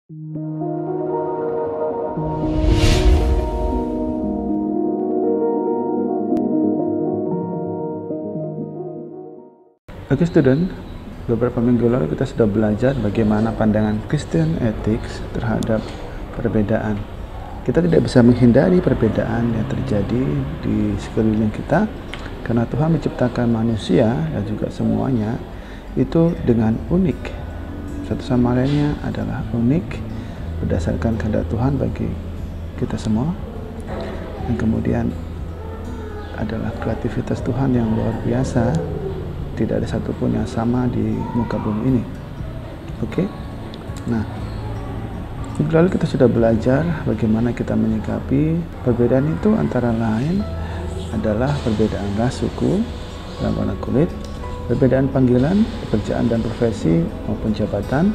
Oke student, beberapa minggu lalu kita sudah belajar bagaimana pandangan Christian Ethics terhadap perbedaan. Kita tidak bisa menghindari perbedaan yang terjadi di sekeliling kita karena Tuhan menciptakan manusia dan juga semuanya itu dengan unik. Satu sama lainnya adalah unik berdasarkan kehendak Tuhan bagi kita semua. Dan kemudian adalah kreativitas Tuhan yang luar biasa. Tidak ada satupun yang sama di muka bumi ini. Oke. Nah, minggu lalu kita sudah belajar bagaimana kita menyikapi perbedaan itu, antara lain adalah perbedaan ras, suku, dan warna kulit, perbedaan panggilan, pekerjaan dan profesi maupun jabatan,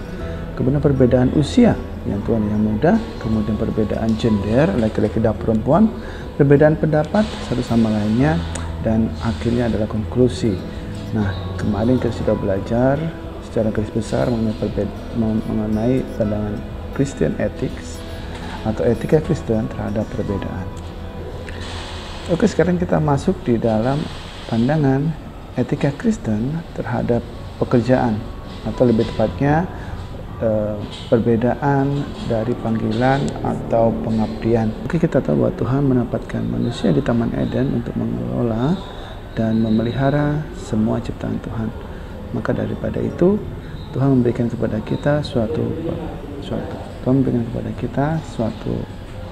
kemudian perbedaan usia, yang tua dan yang muda, kemudian perbedaan gender, laki-laki dan perempuan, perbedaan pendapat satu sama lainnya, dan akhirnya adalah konklusi. Nah, kemarin kita sudah belajar secara garis besar mengenai pandangan Christian Ethics atau etika Kristen terhadap perbedaan. Oke, sekarang kita masuk di dalam pandangan etika Kristen terhadap pekerjaan, atau lebih tepatnya perbedaan dari panggilan atau pengabdian. Oke, kita tahu bahwa Tuhan menempatkan manusia di Taman Eden untuk mengelola dan memelihara semua ciptaan Tuhan. Maka daripada itu Tuhan memberikan kepada kita suatu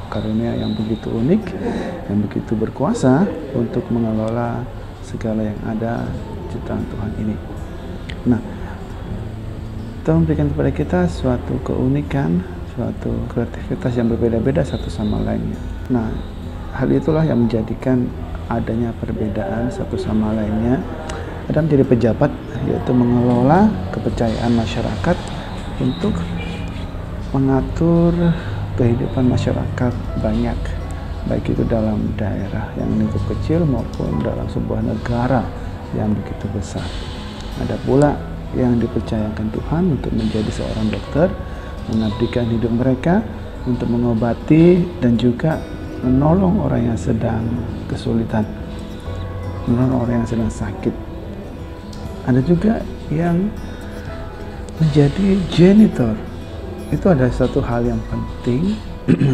karunia yang begitu unik, yang begitu berkuasa untuk mengelola segala yang ada ciptaan Tuhan ini. Nah, Tuhan memberikan kepada kita suatu keunikan, suatu kreativitas yang berbeda-beda satu sama lainnya. Nah, hal itulah yang menjadikan adanya perbedaan satu sama lainnya dan menjadi pejabat, yaitu mengelola kepercayaan masyarakat untuk mengatur kehidupan masyarakat banyak, baik itu dalam daerah yang lingkup kecil maupun dalam sebuah negara yang begitu besar. Ada pula yang dipercayakan Tuhan untuk menjadi seorang dokter, mengabdikan hidup mereka untuk mengobati dan juga menolong orang yang sedang kesulitan, menolong orang yang sedang sakit. Ada juga yang menjadi janitor. Itu adalah satu hal yang penting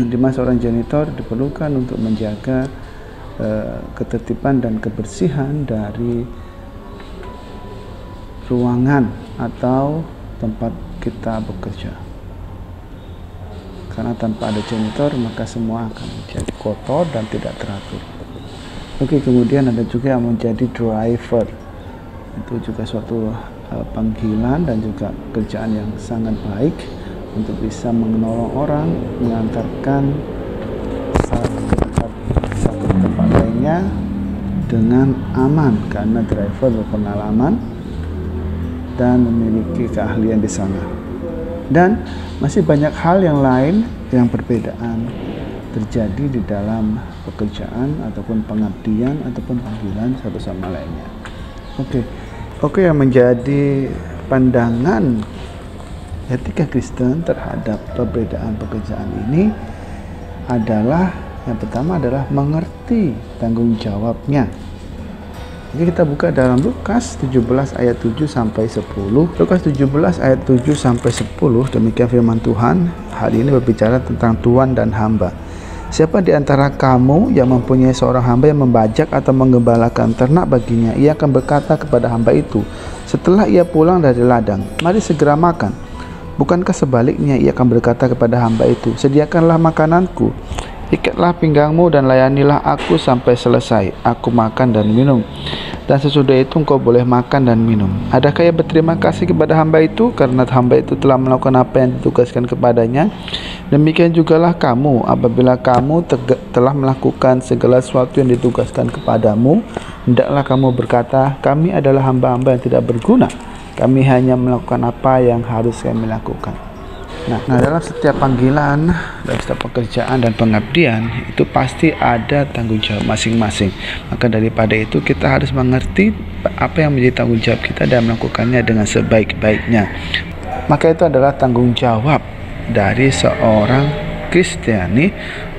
di mana seorang janitor diperlukan untuk menjaga ketertiban dan kebersihan dari ruangan atau tempat kita bekerja. Karena tanpa ada janitor maka semua akan menjadi kotor dan tidak teratur. Oke, kemudian ada juga yang menjadi driver. Itu juga suatu panggilan dan juga kerjaan yang sangat baik untuk bisa menolong orang, mengantarkan satu tempat lainnya dengan aman, karena driver berpengalaman dan memiliki keahlian di sana. Dan masih banyak hal yang lain yang perbedaan terjadi di dalam pekerjaan ataupun pengabdian ataupun panggilan satu sama lainnya. Oke, yang menjadi pandangan etika Kristen terhadap perbedaan pekerjaan ini adalah, yang pertama adalah mengerti tanggung jawabnya. Jadi kita buka dalam Lukas 17 ayat 7 sampai 10. Lukas 17 ayat 7 sampai 10, demikian firman Tuhan. Hal ini berbicara tentang tuan dan hamba. Siapa di antara kamu yang mempunyai seorang hamba yang membajak atau menggembalakan ternak baginya, ia akan berkata kepada hamba itu setelah ia pulang dari ladang, mari segera makan. Bukankah sebaliknya ia akan berkata kepada hamba itu, sediakanlah makananku, ikatlah pinggangmu dan layanilah aku sampai selesai, aku makan dan minum, dan sesudah itu engkau boleh makan dan minum. Adakah ia berterima kasih kepada hamba itu karena hamba itu telah melakukan apa yang ditugaskan kepadanya? Demikian jugalah kamu, apabila kamu telah melakukan segala sesuatu yang ditugaskan kepadamu, hendaklah kamu berkata, kami adalah hamba-hamba yang tidak berguna, kami hanya melakukan apa yang harus kami lakukan. Nah, dalam setiap panggilan, dalam setiap pekerjaan dan pengabdian itu pasti ada tanggung jawab masing-masing. Maka daripada itu kita harus mengerti apa yang menjadi tanggung jawab kita dan melakukannya dengan sebaik-baiknya. Maka itu adalah tanggung jawab dari seorang Kristiani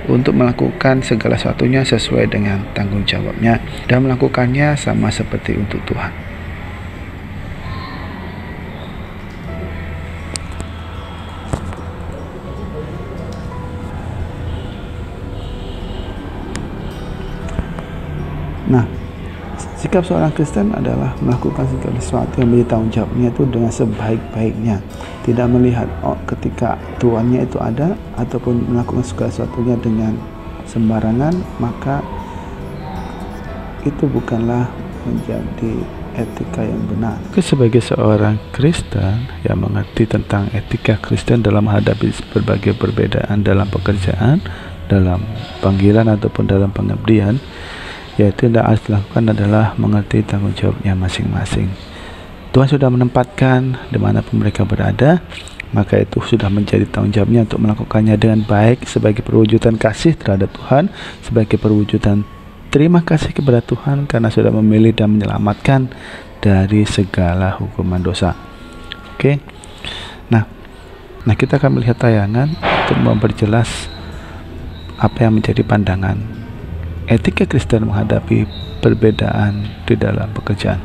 untuk melakukan segala sesuatunya sesuai dengan tanggung jawabnya dan melakukannya sama seperti untuk Tuhan. Nah, sikap seorang Kristen adalah melakukan segala sesuatu yang menjadi tanggung jawabnya itu dengan sebaik-baiknya, tidak melihat ketika tuannya itu ada ataupun melakukan segala sesuatunya dengan sembarangan, maka itu bukanlah menjadi etika yang benar. Sebagai seorang Kristen yang mengerti tentang etika Kristen dalam menghadapi berbagai perbedaan dalam pekerjaan, dalam panggilan ataupun dalam pengabdian, yaitu yang harus dilakukan adalah mengerti tanggung jawabnya masing-masing. Tuhan sudah menempatkan di mana pun mereka berada, maka itu sudah menjadi tanggung jawabnya untuk melakukannya dengan baik sebagai perwujudan kasih terhadap Tuhan, sebagai perwujudan terima kasih kepada Tuhan karena sudah memilih dan menyelamatkan dari segala hukuman dosa. Oke. Nah kita akan melihat tayangan untuk memperjelas apa yang menjadi pandangan etika Kristen menghadapi perbedaan di dalam pekerjaan.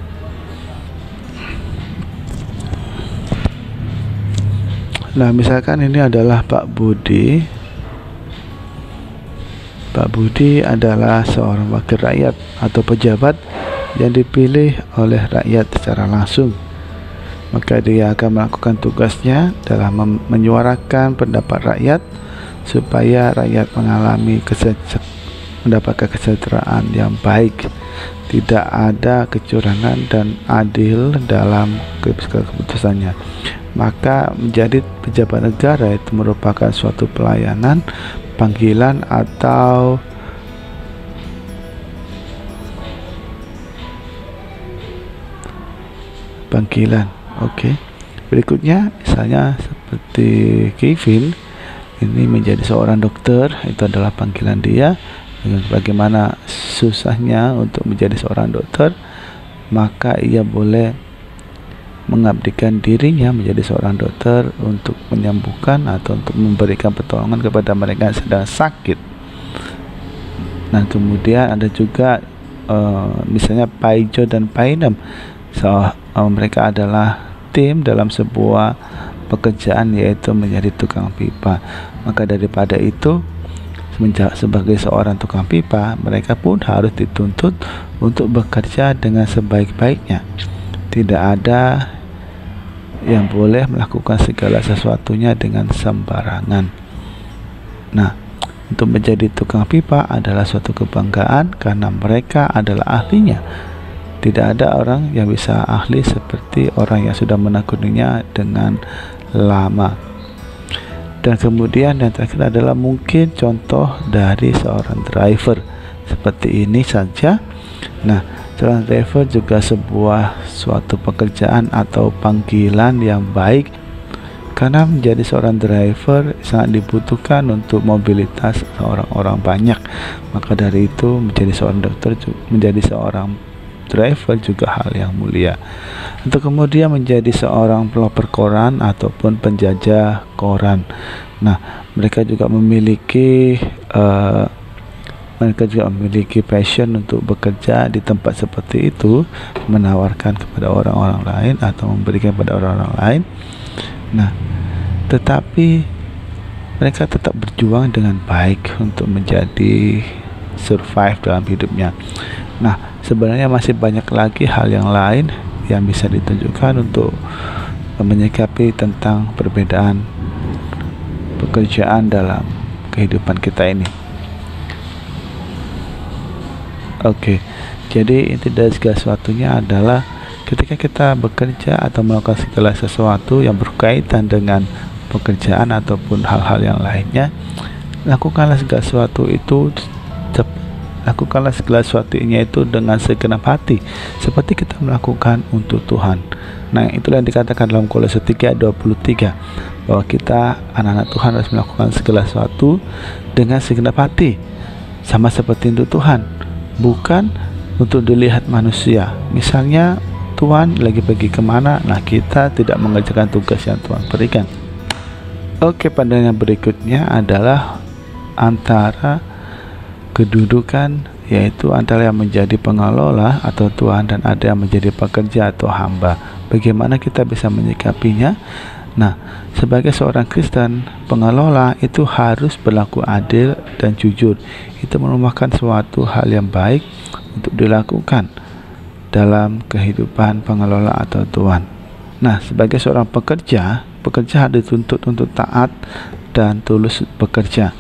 Nah, misalkan ini adalah Pak Budi. Pak Budi adalah seorang wakil rakyat atau pejabat yang dipilih oleh rakyat secara langsung. Maka dia akan melakukan tugasnya dalam menyuarakan pendapat rakyat supaya rakyat mendapatkan kesejahteraan yang baik, tidak ada kecurangan dan adil dalam keputusannya. Maka menjadi pejabat negara itu merupakan suatu pelayanan, panggilan atau panggilan. Oke. Berikutnya misalnya seperti Kevin ini menjadi seorang dokter, itu adalah panggilan dia. Bagaimana susahnya untuk menjadi seorang dokter, maka ia boleh mengabdikan dirinya menjadi seorang dokter untuk menyembuhkan atau untuk memberikan pertolongan kepada mereka yang sedang sakit. Nah, kemudian ada juga misalnya Paijo dan Painem, mereka adalah tim dalam sebuah pekerjaan, yaitu menjadi tukang pipa. Maka daripada itu, sebagai seorang tukang pipa, mereka pun harus dituntut untuk bekerja dengan sebaik-baiknya. Tidak ada yang boleh melakukan segala sesuatunya dengan sembarangan. Nah, untuk menjadi tukang pipa adalah suatu kebanggaan karena mereka adalah ahlinya. Tidak ada orang yang bisa ahli seperti orang yang sudah menekuninya dengan lama. Dan kemudian yang terakhir adalah mungkin contoh dari seorang driver seperti ini saja. Nah, seorang driver juga suatu pekerjaan atau panggilan yang baik, karena menjadi seorang driver sangat dibutuhkan untuk mobilitas orang-orang banyak. Maka dari itu menjadi seorang dokter, menjadi seorang driver juga hal yang mulia. Untuk kemudian menjadi seorang pelopor koran ataupun penjajah koran. Nah, mereka juga memiliki passion untuk bekerja di tempat seperti itu, menawarkan kepada orang-orang lain atau memberikan kepada orang-orang lain. Nah, tetapi mereka tetap berjuang dengan baik untuk menjadi survive dalam hidupnya. Nah, sebenarnya masih banyak lagi hal yang lain yang bisa ditunjukkan untuk menyikapi tentang perbedaan pekerjaan dalam kehidupan kita ini. Oke, jadi inti dari segala sesuatunya adalah ketika kita bekerja atau melakukan segala sesuatu yang berkaitan dengan pekerjaan ataupun hal-hal yang lainnya, lakukanlah segala sesuatunya itu dengan segenap hati, seperti kita melakukan untuk Tuhan. Nah, itulah yang dikatakan dalam Kolose 3:23, bahwa kita anak-anak Tuhan harus melakukan segala sesuatu dengan segenap hati, sama seperti untuk Tuhan, bukan untuk dilihat manusia. Misalnya Tuhan lagi pergi kemana, nah kita tidak mengerjakan tugas yang Tuhan berikan. Oke, pandangan berikutnya adalah antara kedudukan, yaitu antara yang menjadi pengelola atau tuan dan ada yang menjadi pekerja atau hamba. Bagaimana kita bisa menyikapinya? Nah, sebagai seorang Kristen, pengelola itu harus berlaku adil dan jujur. Itu merupakan suatu hal yang baik untuk dilakukan dalam kehidupan pengelola atau tuan. Nah, sebagai seorang pekerja harus dituntut untuk taat dan tulus bekerja.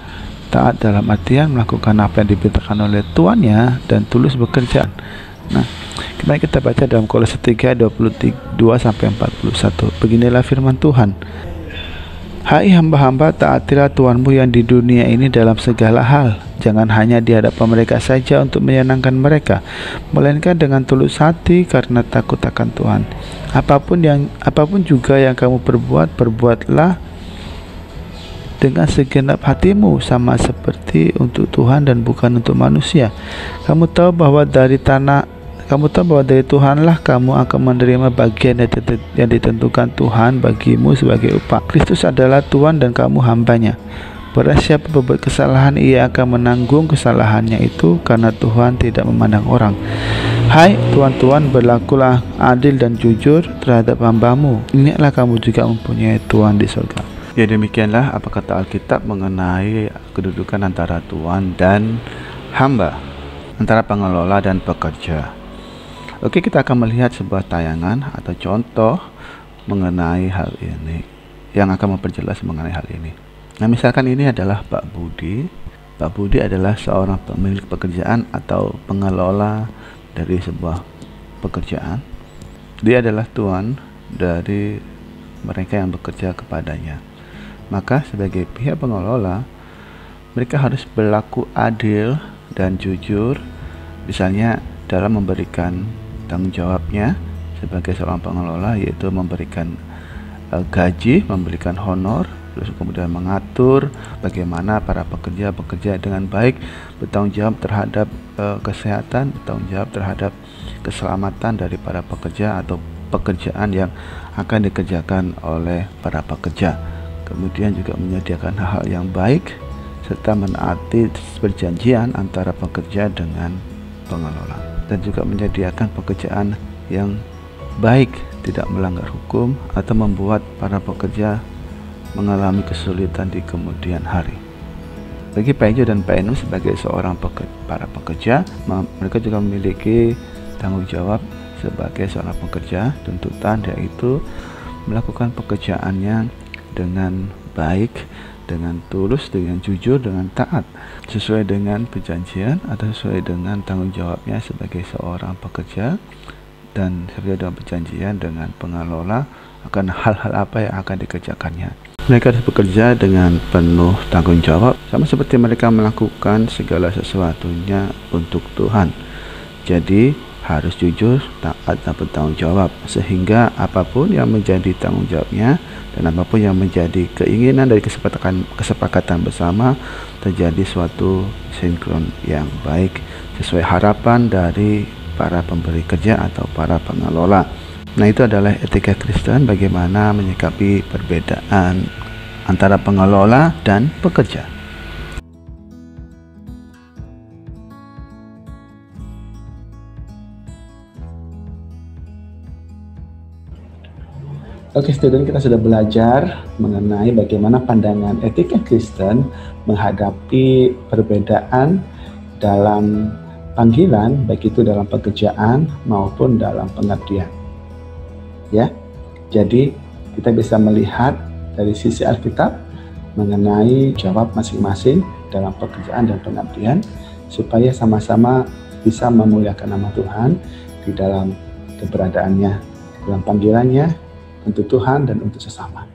Taat dalam artian melakukan apa yang diperintahkan oleh tuannya dan tulus bekerja. Nah, mari kita baca dalam Kolose 3 22-41. Beginilah firman Tuhan. Hai hamba-hamba, taatilah tuanmu yang di dunia ini dalam segala hal. Jangan hanya di hadapan mereka saja untuk menyenangkan mereka, melainkan dengan tulus hati karena takut akan Tuhan. Apapun juga yang kamu perbuat, perbuatlah dengan segenap hatimu, sama seperti untuk Tuhan dan bukan untuk manusia. Kamu tahu bahwa dari Tuhanlah kamu akan menerima bagian yang ditentukan Tuhan bagimu sebagai upah. Kristus adalah Tuhan dan kamu hambanya. Barang siapa berbuat kesalahan, ia akan menanggung kesalahannya itu, karena Tuhan tidak memandang orang. Hai tuan-tuan, berlakulah adil dan jujur terhadap hambamu. Ingatlah kamu juga mempunyai Tuhan di surga. Ya, demikianlah apa kata Alkitab mengenai kedudukan antara tuan dan hamba, antara pengelola dan pekerja. Oke, kita akan melihat sebuah tayangan atau contoh mengenai hal ini yang akan memperjelas mengenai hal ini. Nah, misalkan ini adalah Pak Budi. Pak Budi adalah seorang pemilik pekerjaan atau pengelola dari sebuah pekerjaan. Dia adalah tuan dari mereka yang bekerja kepadanya. Maka sebagai pihak pengelola, mereka harus berlaku adil dan jujur, misalnya dalam memberikan tanggung jawabnya sebagai seorang pengelola, yaitu memberikan gaji, memberikan honor, terus kemudian mengatur bagaimana para pekerja bekerja dengan baik, bertanggung jawab terhadap kesehatan, bertanggung jawab terhadap keselamatan dari para pekerja atau pekerjaan yang akan dikerjakan oleh para pekerja. Kemudian juga menyediakan hal-hal yang baik serta menaati perjanjian antara pekerja dengan pengelola, dan juga menyediakan pekerjaan yang baik, tidak melanggar hukum atau membuat para pekerja mengalami kesulitan di kemudian hari. Bagi Pak Ejo dan Pak Enu sebagai para pekerja, mereka juga memiliki tanggung jawab sebagai seorang pekerja, tuntutan yaitu melakukan pekerjaannya dengan baik, dengan tulus, dengan jujur, dengan taat, sesuai dengan perjanjian atau sesuai dengan tanggung jawabnya sebagai seorang pekerja, dan sesuai dengan perjanjian dengan pengelola akan hal-hal apa yang akan dikerjakannya. Mereka harus bekerja dengan penuh tanggung jawab, sama seperti mereka melakukan segala sesuatunya untuk Tuhan. Jadi harus jujur, taat, dan bertanggung jawab, sehingga apapun yang menjadi tanggung jawabnya dan apapun yang menjadi keinginan dari kesepakatan bersama terjadi suatu sinkron yang baik sesuai harapan dari para pemberi kerja atau para pengelola. Nah, itu adalah etika Kristen, bagaimana menyikapi perbedaan antara pengelola dan pekerja. Oke, student, kita sudah belajar mengenai bagaimana pandangan etika Kristen menghadapi perbedaan dalam panggilan, baik itu dalam pekerjaan maupun dalam pengabdian. Ya, jadi kita bisa melihat dari sisi Alkitab mengenai jawab masing-masing dalam pekerjaan dan pengabdian, supaya sama-sama bisa memuliakan nama Tuhan di dalam keberadaannya, dalam panggilannya, untuk Tuhan dan untuk sesama.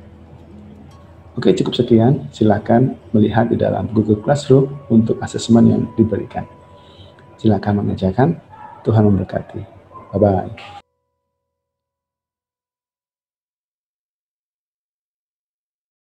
Oke, cukup sekian. Silakan melihat di dalam Google Classroom untuk asesmen yang diberikan. Silakan mengerjakan. Tuhan memberkati. Bye-bye.